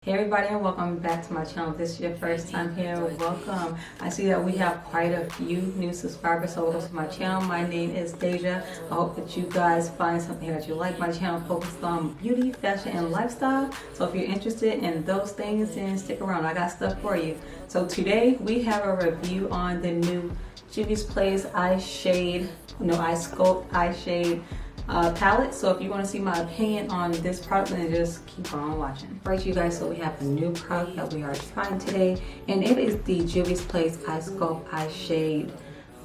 Hey everybody, and welcome back to my channel. If this is your first time here, welcome. I see that we have quite a few new subscribers, so welcome to my channel. My name is Deja. I hope that you guys find something that you like. My channel focused on beauty, fashion, and lifestyle. So if you're interested in those things, then stick around. I got stuff for you. So today we have a review on the new Juvia's Place Sculpt eye shade palette. So if you want to see my opinion on this product, then just keep on watching. Alright you guys, so we have a new product that we are trying today, and it is the Juvia's Place Sculpt eye shade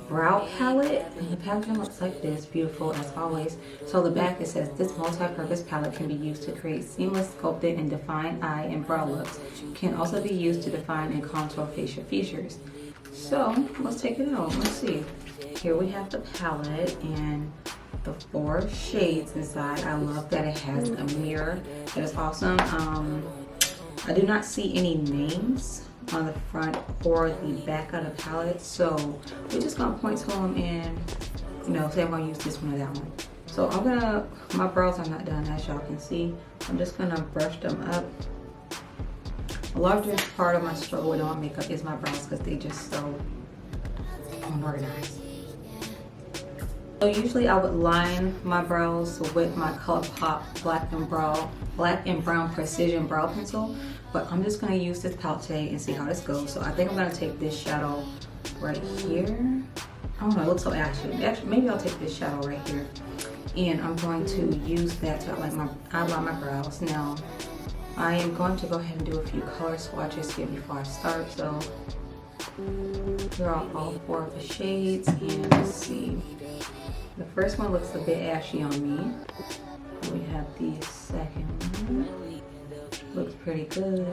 brow palette. And the packaging looks like this, beautiful as always. So the back, it says this multi-purpose palette can be used to create seamless sculpted and defined eye and brow looks. Can also be used to define and contour facial features. So let's take it out. Let's see. Here we have the palette and the 4 shades inside. I love that it has a mirror. That is awesome. I do not see any names on the front or the back of the palette, so we're just gonna point to them and say I'm gonna use this one or that one. So my brows are not done, as y'all can see. I'm just gonna brush them up. A largest part of my struggle with all makeup is my brows because they just so unorganized. So usually I would line my brows with my Colourpop black and brown precision brow pencil, but I'm just gonna use this palette today and see how this goes. So I think I'm gonna take this shadow right here. I don't know, it looks so ashy. Actually, maybe I'll take this shadow right here, and I'm going to use that to outline my brows. Now, I am going to go ahead and do a few color swatches here before I start. So here are all 4 of the shades, and let's see. The first one looks a bit ashy on me. We have the second one. Looks pretty good.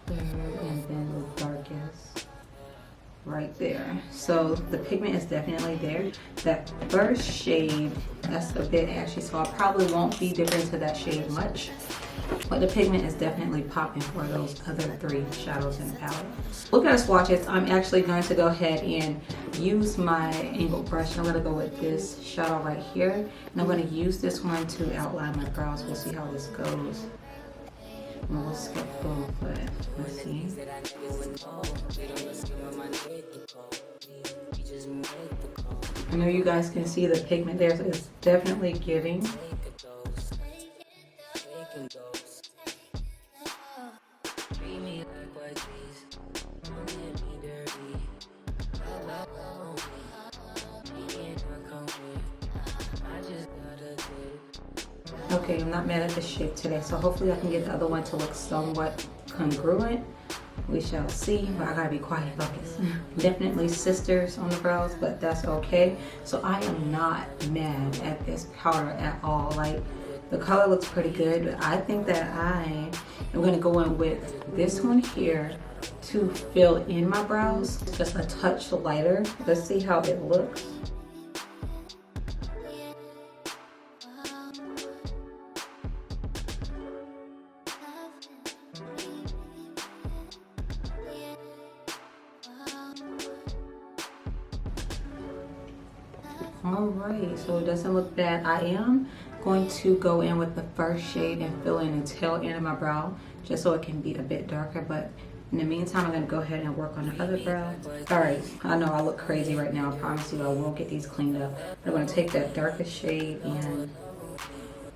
Third, and then the darkest right there. So the pigment is definitely there. That first shade, that's a bit ashy, so I probably won't be dipping into that shade much. But the pigment is definitely popping for those other 3 shadows in the palette. Look at the swatches. I'm actually going to go ahead and use my angled brush. I'm going to go with this shadow right here, and I'm going to use this one to outline my brows. We'll see how this goes. And we'll skip both, but let's see. I know you guys can see the pigment there, so it's definitely giving. Okay, I'm not mad at the shape today, so hopefully I can get the other one to look somewhat congruent. We shall see, but I gotta be quiet about this. Definitely sisters on the brows, but that's okay. So I am not mad at this powder at all. Like, the color looks pretty good, but I think that I am gonna go in with this one here to fill in my brows, just a touch lighter. Let's see how it looks. Alright, so it doesn't look bad. I am going to go in with the first shade and fill in the tail end of my brow, just so it can be a bit darker, but in the meantime, I'm going to go ahead and work on the other brow. Alright, I know I look crazy right now. I promise you I will get these cleaned up. I'm going to take that darkest shade and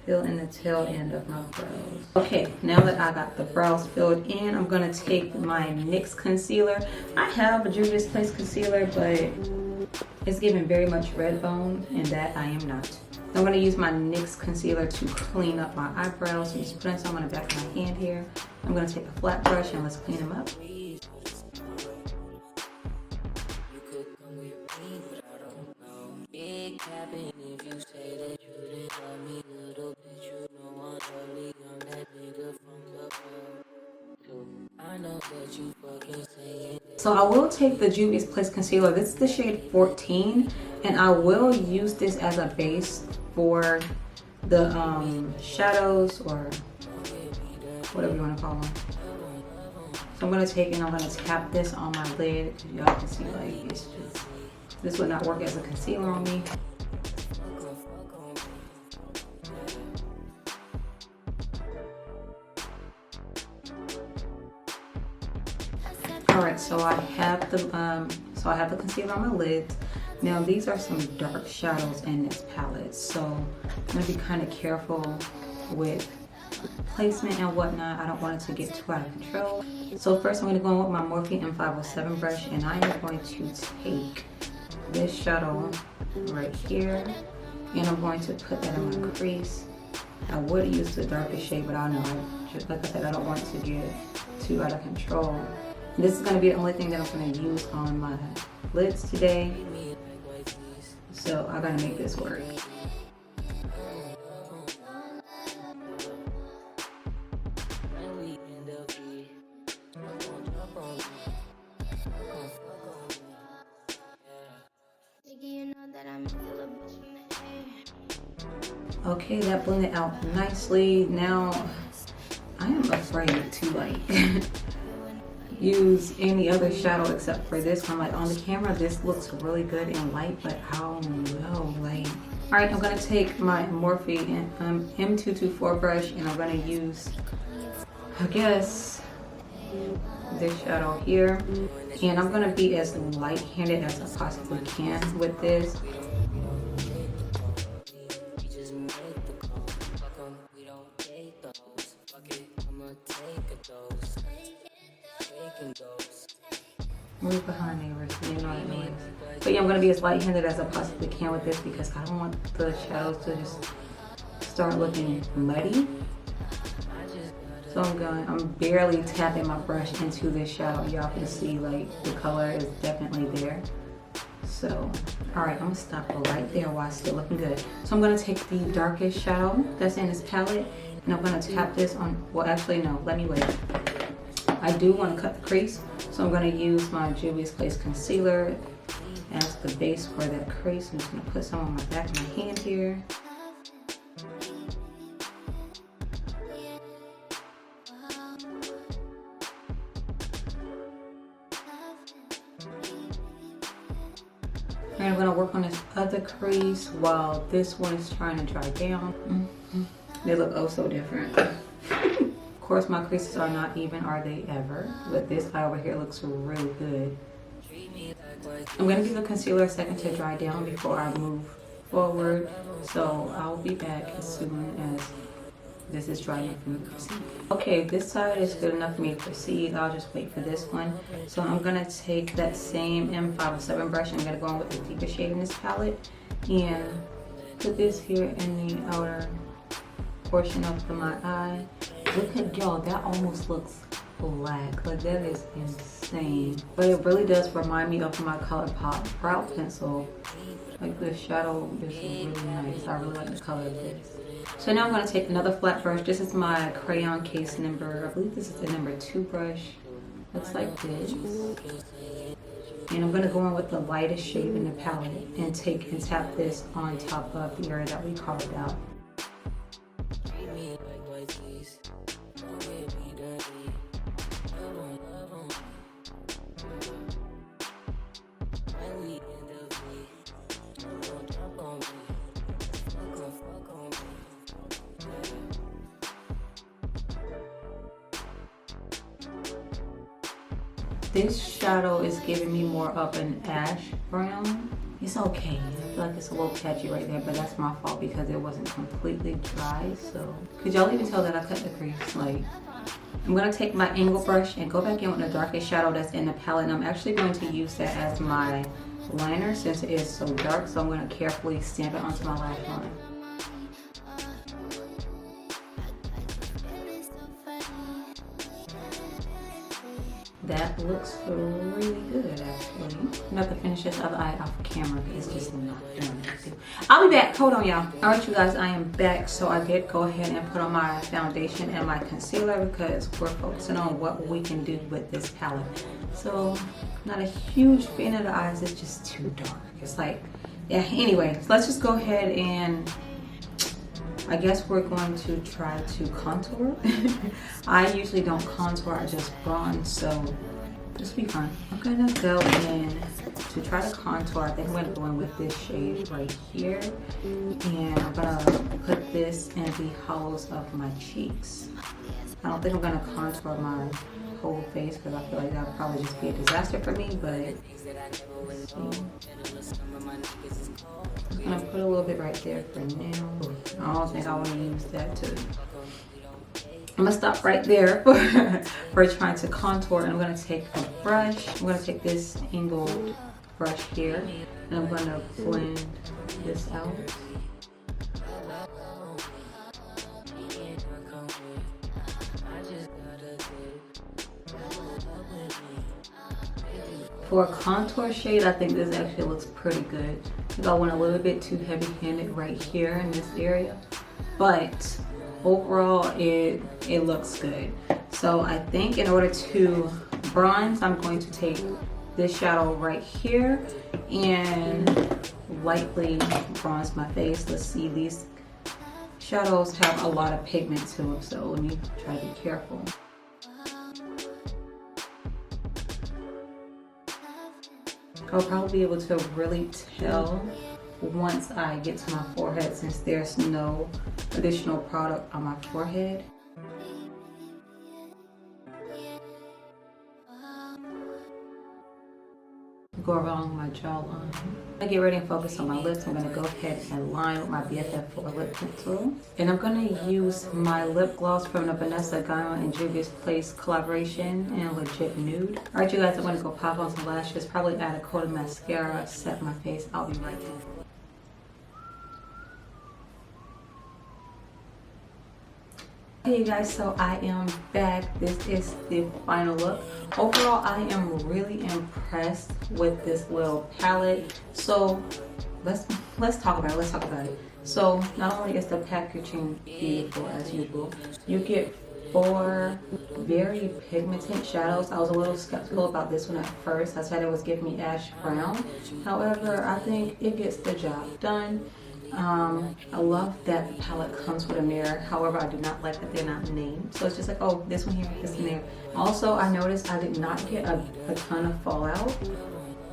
fill in the tail end of my brows. Okay, now that I got the brows filled in, I'm going to take my NYX concealer. I have a Juvia's Place concealer, but it's giving very much red bone, and that I am not. I'm going to use my NYX concealer to clean up my eyebrows. So I'm just putting some on the back of my hand here. I'm going to take a flat brush and let's clean them up. So I will take the Juvia's Place concealer. This is the shade 14, and I will use this as a base for the shadows, or whatever you want to call them. So I'm going to take and I'm going to tap this on my lid. Y'all can see, like, it's just, this would not work as a concealer on me. Alright, so I have the concealer on my lids. Now these are some dark shadows in this palette, so I'm gonna be kind of careful with placement and whatnot. I don't want it to get too out of control. So first I'm going to go in with my Morphe M507 brush, and I am going to take this shadow right here and I'm going to put that in my crease. I would use the darkest shade, but I don't know, just like I said, I don't want it to get too out of control. And this is going to be the only thing that I'm going to use on my lids today, so I gotta make this work. Okay, that blended out nicely. Now I am afraid to like use any other shadow except for this one. Like on the camera this looks really good and light, but I don't know, like. Alright, I'm gonna take my Morphe M224 brush and I'm gonna use, I guess, this shadow here, and I'm gonna be as light-handed as I possibly can with this. Move behind neighbors, you know what I mean. But yeah, I'm gonna be as light-handed as I possibly can with this because I don't want the shadows to just start looking muddy. So I'm barely tapping my brush into this shadow. Y'all can see like the color is definitely there. So, all right, I'm gonna stop right there while it's still looking good. So I'm gonna take the darkest shadow that's in this palette and I'm gonna tap this on, well actually no, let me wait. I do want to cut the crease, so I'm going to use my Juvia's Place concealer as the base for that crease. I'm just going to put some on my back of my hand here. And I'm going to work on this other crease while this one is trying to dry down. They look oh so different. Of course, my creases are not even, are they ever? But this eye over here looks really good. I'm going to give the concealer a second to dry down before I move forward. So I'll be back as soon as this is dry enough for me to proceed. Okay, this side is good enough for me to proceed. I'll just wait for this one. So I'm going to take that same M507 brush. I'm going to go in with the deeper shade in this palette and put this here in the outer portion of my eye. Look at y'all, that almost looks black. Like that is insane. But it really does remind me of my Colourpop brow pencil. Like the shadow is really nice. I really like the color of this. So now I'm going to take another flat brush. This is my crayon case number, I believe this is the number 2 brush. Looks like this. And I'm going to go in with the lightest shade in the palette and tap this on top of the area that we carved out. This shadow is giving me more of an ash brown. It's okay. I feel like it's a little patchy right there, but that's my fault because it wasn't completely dry. So, could y'all even tell that I cut the crease? Like, I'm gonna take my angle brush and go back in with the darkest shadow that's in the palette. And I'm actually going to use that as my liner since it is so dark. So I'm gonna carefully stamp it onto my lash line. That looks really good, actually. I'm about to finish this other eye off camera because it's just not doing it. I'll be back. Hold on, y'all. Alright, you guys, I am back. So I did go ahead and put on my foundation and my concealer because we're focusing on what we can do with this palette. So, not a huge fan of the eyes. It's just too dark. It's like, yeah, anyway. So let's just go ahead and I guess we're going to try to contour. I usually don't contour, I just bronze, so this will be fun. I'm gonna go in to try to contour. I think I'm gonna go in with this shade right here. And I'm gonna put this in the hollows of my cheeks. I don't think I'm gonna contour my whole face because I feel like that would probably just be a disaster for me, but let's see. I'm gonna put a little bit right there for now. I don't think I want to use that to. I'm gonna stop right there for trying to contour, and I'm gonna take a brush. I'm gonna take this angled brush here, and I'm gonna blend this out. For a contour shade, I think this actually looks pretty good. I think I went a little bit too heavy-handed right here in this area, but overall it looks good. So I think in order to bronze, I'm going to take this shadow right here and lightly bronze my face. Let's see, these shadows have a lot of pigment to them, so let me try to be careful. I'll probably be able to really tell once I get to my forehead, since there's no additional product on my forehead. Go around my jawline. I get ready and focus on my lips. I'm going to go ahead and line with my BFF4 lip pencil. And I'm going to use my lip gloss from the Vanessa and Juvia's Place collaboration in Legit Nude. Alright you guys, I'm going to go pop on some lashes, probably add a coat of mascara, set my face. I'll be right back. Hey you guys, so I am back. This is the final look. Overall, I am really impressed with this little palette. So let's talk about it. So not only is the packaging beautiful as usual, you get 4 very pigmented shadows. I was a little skeptical about this one at first. I said it was giving me ash brown. However, I think it gets the job done. I love that the palette comes with a mirror. However, I do not like that they're not named. So it's just like, oh, this one here, this one there. Also, I noticed I did not get a ton of fallout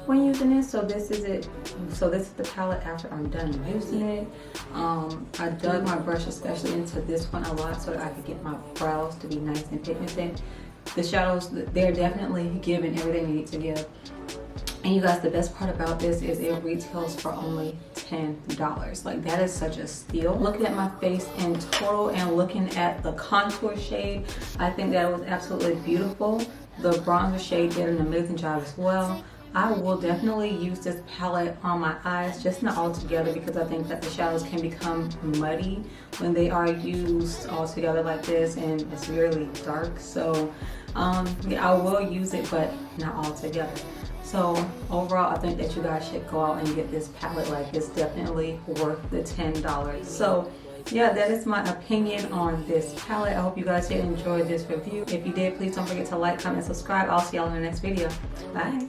when using this. So this is it. So this is the palette after I'm done using it. I dug my brush especially into this one a lot so that I could get my brows to be nice and pigmented. The shadows, they're definitely giving everything they need to give. And you guys, the best part about this is it retails for only $10. Like, that is such a steal. Looking at my face in total and looking at the contour shade, I think that it was absolutely beautiful. The bronzer shade did an amazing job as well. I will definitely use this palette on my eyes, just not all together, because I think that the shadows can become muddy when they are used all together like this, and it's really dark. So yeah, I will use it, but not all together. So overall, I think that you guys should go out and get this palette. Like, it's definitely worth the $10. So yeah, that is my opinion on this palette. I hope you guys did enjoy this review. If you did, please don't forget to like, comment, and subscribe. I'll see y'all in the next video. Bye.